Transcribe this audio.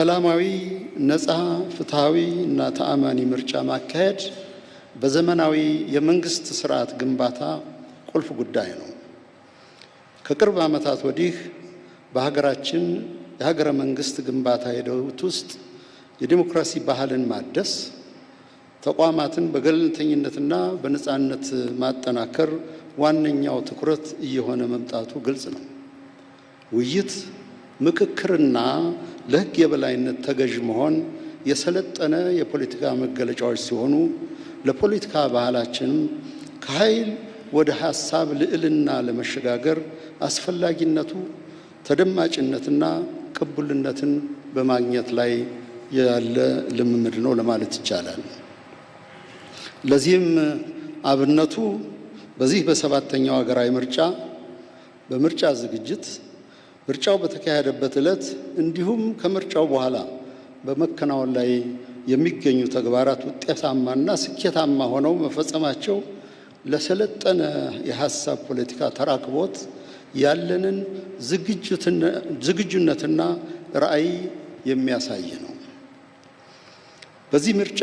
ሰላማዊ ነፃ ፍትሃዊ እና ተአማኒ ምርጫ ማካሄድ በዘመናዊ የመንግስት ስርዓት ግንባታ ቁልፍ ጉዳይ ነው። ከቅርብ ዓመታት ወዲህ በሀገራችን የሀገረ መንግስት ግንባታ ሂደት ውስጥ የዲሞክራሲ ባህልን ማደስ፣ ተቋማትን በገለልተኝነትና በነፃነት ማጠናከር ዋነኛው ትኩረት እየሆነ መምጣቱ ግልጽ ነው። ውይይት፣ ምክክርና ለሕግ የበላይነት ተገዥ መሆን የሰለጠነ የፖለቲካ መገለጫዎች ሲሆኑ ለፖለቲካ ባህላችንም ከኃይል ወደ ሐሳብ ልዕልና ለመሸጋገር አስፈላጊነቱ ተደማጭነትና ቅቡልነትን በማግኘት ላይ ያለ ልምምድ ነው ለማለት ይቻላል። ለዚህም አብነቱ በዚህ በሰባተኛው ሀገራዊ ምርጫ በምርጫ ዝግጅት፣ ምርጫው በተካሄደበት ዕለት እንዲሁም ከምርጫው በኋላ በመከናወን ላይ የሚገኙ ተግባራት ውጤታማና ስኬታማ ሆነው መፈጸማቸው ለሰለጠነ የሐሳብ ፖለቲካ ተራክቦት ያለንን ዝግጁነትና ራዕይ የሚያሳይ ነው። በዚህ ምርጫ